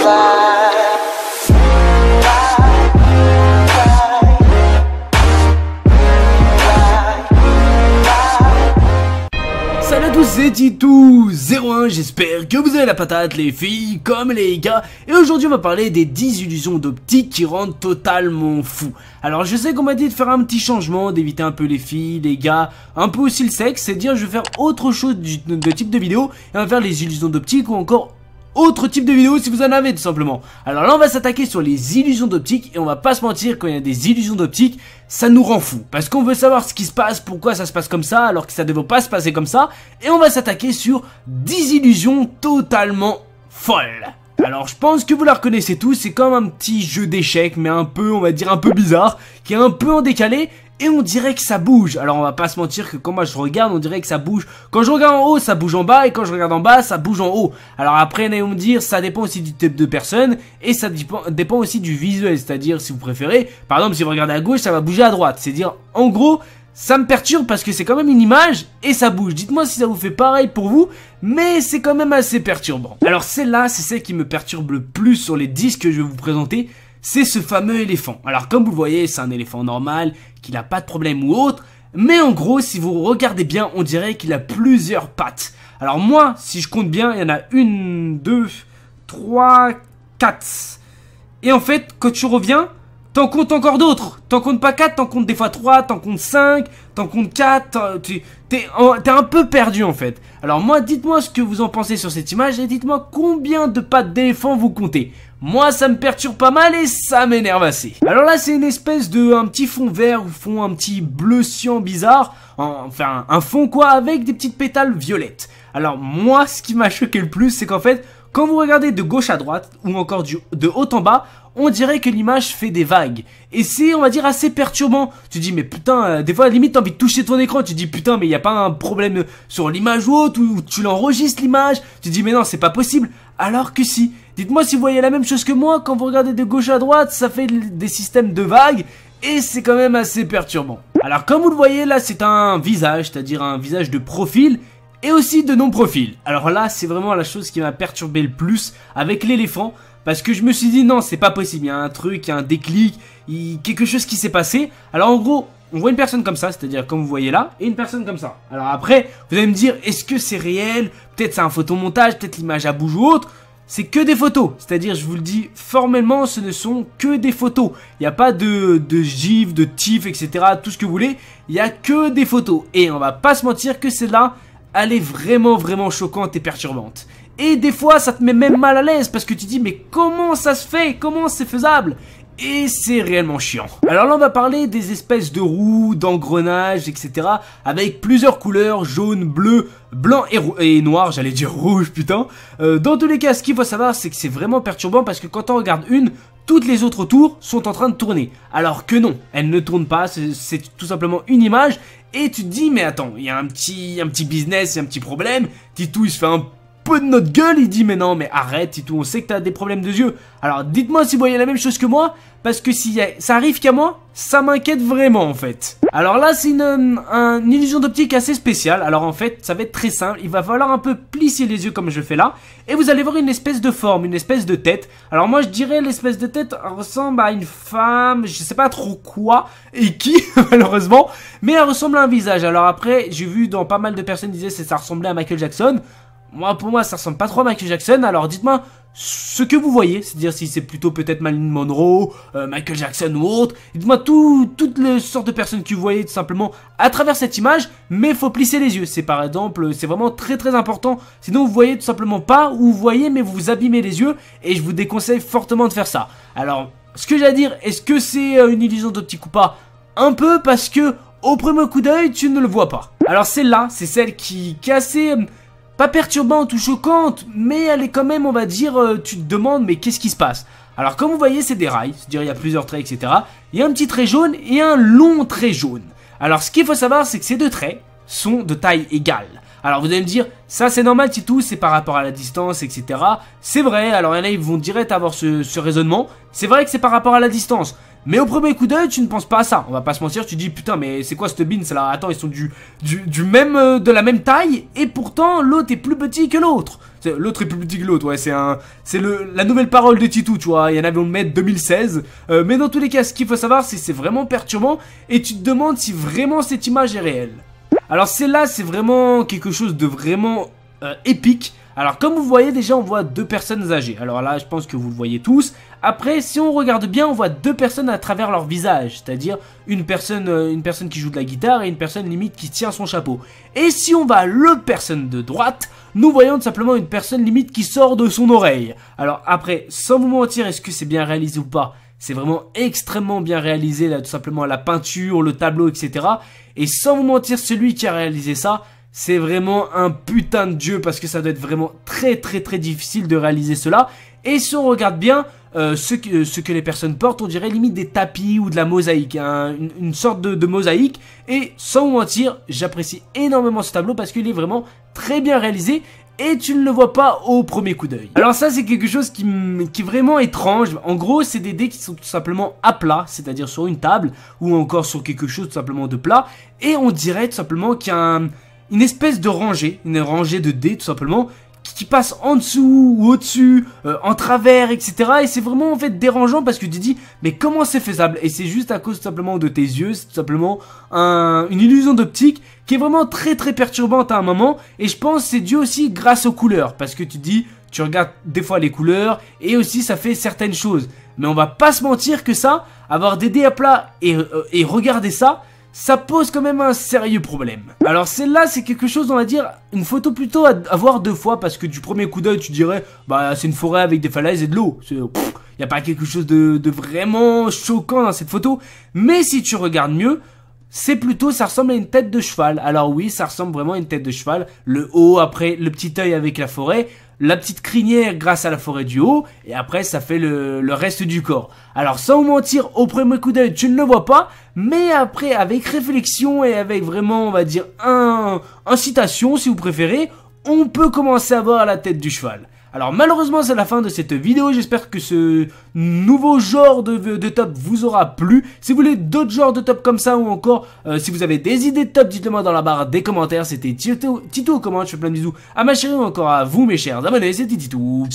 Salut à tous, c'est Titou01, j'espère que vous avez la patate les filles comme les gars. Et aujourd'hui on va parler des 10 illusions d'optique qui rendent totalement fou. Alors je sais qu'on m'a dit de faire un petit changement, d'éviter un peu les filles, les gars, un peu aussi le sexe. C'est dire je vais faire autre chose de type de vidéo. Et on va faire les illusions d'optique ou encore autre type de vidéo si vous en avez tout simplement. Alors là on va s'attaquer sur les illusions d'optique. Et on va pas se mentir, quand il y a des illusions d'optique, ça nous rend fou, parce qu'on veut savoir ce qui se passe, pourquoi ça se passe comme ça alors que ça ne devrait pas se passer comme ça. Et on va s'attaquer sur 10 illusions totalement folles. Alors je pense que vous la reconnaissez tous, c'est comme un petit jeu d'échecs, mais un peu, on va dire un peu bizarre, qui est un peu en décalé. Et on dirait que ça bouge. Alors on va pas se mentir que quand moi je regarde, on dirait que ça bouge. Quand je regarde en haut, ça bouge en bas. Et quand je regarde en bas, ça bouge en haut. Alors après, allez me dire, ça dépend aussi du type de personne. Et ça dépend aussi du visuel. C'est-à-dire, si vous préférez, par exemple, si vous regardez à gauche, ça va bouger à droite. C'est-à-dire, en gros, ça me perturbe parce que c'est quand même une image et ça bouge. Dites-moi si ça vous fait pareil pour vous, mais c'est quand même assez perturbant. Alors celle-là, c'est celle qui me perturbe le plus sur les 10 que je vais vous présenter. C'est ce fameux éléphant. Alors comme vous le voyez, c'est un éléphant normal, qui n'a pas de problème ou autre. Mais en gros, si vous regardez bien, on dirait qu'il a plusieurs pattes. Alors moi, si je compte bien, il y en a 1, 2, 3, 4. Et en fait, quand tu reviens, t'en comptes encore d'autres. T'en comptes pas 4, t'en comptes des fois 3, t'en comptes 5, t'en comptes 4. T'es un peu perdu en fait. Alors moi, dites-moi ce que vous en pensez sur cette image et dites-moi combien de pattes d'éléphant vous comptez. Moi, ça me perturbe pas mal et ça m'énerve assez. Alors là, c'est une espèce de un petit fond vert ou fond un petit bleu cyan bizarre. Enfin, un fond quoi, avec des petites pétales violettes. Alors moi, ce qui m'a choqué le plus, c'est qu'en fait, quand vous regardez de gauche à droite ou encore de haut en bas, on dirait que l'image fait des vagues. Et c'est, on va dire, assez perturbant. Tu dis, mais putain, des fois, limite, t'as envie de toucher ton écran. Tu dis, putain, mais il n'y a pas un problème sur l'image ou autre, ou tu l'enregistres l'image. Tu dis, mais non, c'est pas possible. Alors que si. Dites-moi si vous voyez la même chose que moi. Quand vous regardez de gauche à droite, ça fait des systèmes de vagues. Et c'est quand même assez perturbant. Alors, comme vous le voyez, là, c'est un visage, c'est-à-dire un visage de profil. Et aussi de non-profil. Alors là, c'est vraiment la chose qui m'a perturbé le plus avec l'éléphant. Parce que je me suis dit, non, c'est pas possible. Il y a un truc, il y a un déclic, quelque chose qui s'est passé. Alors en gros, on voit une personne comme ça, c'est-à-dire comme vous voyez là, et une personne comme ça. Alors après, vous allez me dire, est-ce que c'est réel? Peut-être c'est un photomontage, peut-être l'image a bougé ou autre. C'est que des photos, c'est-à-dire, je vous le dis, formellement, ce ne sont que des photos. Il n'y a pas de gif, de tif, etc., tout ce que vous voulez. Il n'y a que des photos. Et on va pas se mentir que celle-là, elle est vraiment, vraiment choquante et perturbante. Et des fois, ça te met même mal à l'aise parce que tu dis, mais comment ça se fait? Comment c'est faisable? Et c'est réellement chiant. Alors là, on va parler des espèces de roues, d'engrenages, etc. avec plusieurs couleurs, jaune, bleu, blanc et noir, j'allais dire rouge, putain. Dans tous les cas, ce qu'il faut savoir, c'est que c'est vraiment perturbant parce que quand on regarde une, toutes les autres autour sont en train de tourner. Alors que non, elles ne tournent pas, c'est tout simplement une image. Et tu te dis, mais attends, il y a un petit business, il y a un petit problème. Titou, il se fait un peu de notre gueule, il dit mais non mais arrête Titou, on sait que t'as des problèmes de yeux. Alors dites-moi si vous voyez la même chose que moi, parce que si ça arrive qu'à moi, ça m'inquiète vraiment en fait. Alors là c'est une illusion d'optique assez spéciale. Alors en fait ça va être très simple, il va falloir un peu plisser les yeux comme je fais là. Et vous allez voir une espèce de forme, une espèce de tête. Alors moi je dirais l'espèce de tête ressemble à une femme, je sais pas trop quoi et qui malheureusement. Mais elle ressemble à un visage. Alors après j'ai vu dans pas mal de personnes disaient que ça ressemblait à Michael Jackson. Moi, pour moi, ça ressemble pas trop à Michael Jackson. Alors, dites-moi ce que vous voyez. C'est-à-dire si c'est plutôt peut-être Marilyn Monroe, Michael Jackson ou autre. Dites-moi toutes les sortes de personnes que vous voyez tout simplement à travers cette image. Mais il faut plisser les yeux. C'est par exemple, c'est vraiment très très important. Sinon, vous voyez tout simplement pas ou vous voyez, mais vous vous abîmez les yeux. Et je vous déconseille fortement de faire ça. Alors, ce que j'ai à dire, est-ce que c'est une illusion d'optique ou pas? Un peu, parce que au premier coup d'œil, tu ne le vois pas. Alors, celle-là, c'est celle qui est assez... pas perturbante ou choquante, mais elle est quand même, on va dire, tu te demandes, mais qu'est-ce qui se passe? Alors, comme vous voyez, c'est des rails, c'est-à-dire il y a plusieurs traits, etc. Il y a un petit trait jaune et un long trait jaune. Alors, ce qu'il faut savoir, c'est que ces deux traits sont de taille égale. Alors vous allez me dire, ça c'est normal Titou, c'est par rapport à la distance, etc. C'est vrai, alors il y en a, ils vont direct avoir ce raisonnement. C'est vrai que c'est par rapport à la distance. Mais au premier coup d'œil, tu ne penses pas à ça. On va pas se mentir, tu dis putain, mais c'est quoi cette bins là? Attends, ils sont de la même taille et pourtant l'autre est plus petit que l'autre. L'autre est plus petit que l'autre, ouais, c'est la nouvelle parole de Titou, tu vois. Il y en avait on met 2016. Mais dans tous les cas, ce qu'il faut savoir, c'est que c'est vraiment perturbant et tu te demandes si vraiment cette image est réelle. Alors celle-là, c'est vraiment quelque chose de vraiment épique. Alors comme vous voyez déjà, on voit deux personnes âgées. Alors là, je pense que vous le voyez tous. Après, si on regarde bien, on voit deux personnes à travers leur visage. C'est-à-dire une personne qui joue de la guitare et une personne limite qui tient son chapeau. Et si on va à la personne de droite, nous voyons tout simplement une personne limite qui sort de son oreille. Alors après, sans vous mentir, est-ce que c'est bien réalisé ou pas? C'est vraiment extrêmement bien réalisé, là, tout simplement la peinture, le tableau, etc. Et sans vous mentir, celui qui a réalisé ça, c'est vraiment un putain de dieu parce que ça doit être vraiment très difficile de réaliser cela. Et si on regarde bien, ce que les personnes portent, on dirait limite des tapis ou de la mosaïque, hein, une sorte de mosaïque. Et sans vous mentir, j'apprécie énormément ce tableau parce qu'il est vraiment très bien réalisé. Et tu ne le vois pas au premier coup d'œil. Alors ça c'est quelque chose qui est vraiment étrange. En gros c'est des dés qui sont tout simplement à plat, c'est-à-dire sur une table ou encore sur quelque chose tout simplement de plat. Et on dirait tout simplement qu'il y a une espèce de rangée, une rangée de dés tout simplement, qui passe en dessous ou au-dessus, en travers, etc. Et c'est vraiment en fait dérangeant parce que tu te dis, mais comment c'est faisable? Et c'est juste à cause tout simplement de tes yeux, c'est tout simplement une illusion d'optique qui est vraiment très perturbante à un moment. Et je pense que c'est dû aussi grâce aux couleurs, parce que tu te dis, tu regardes des fois les couleurs et aussi ça fait certaines choses. Mais on va pas se mentir que ça, avoir des dés à plat et regarder ça pose quand même un sérieux problème. Alors celle-là c'est quelque chose, on va dire, une photo plutôt à voir deux fois, parce que du premier coup d'œil tu dirais, bah c'est une forêt avec des falaises et de l'eau. Il n'y a pas quelque chose de vraiment choquant dans cette photo. Mais si tu regardes mieux, c'est plutôt, ça ressemble à une tête de cheval. Alors oui, ça ressemble vraiment à une tête de cheval. Le haut, après le petit œil avec la forêt, la petite crinière grâce à la forêt du haut, et après ça fait le reste du corps. Alors sans vous mentir, au premier coup d'œil tu ne le vois pas, mais après avec réflexion et avec vraiment on va dire incitation si vous préférez, on peut commencer à voir la tête du cheval. Alors malheureusement c'est la fin de cette vidéo, j'espère que ce nouveau genre de top vous aura plu. Si vous voulez d'autres genres de top comme ça ou encore si vous avez des idées de top, dites-le moi dans la barre des commentaires. C'était Titou comment, je fais plein de bisous à ma chérie ou encore à vous mes chers abonnés, c'était Titou.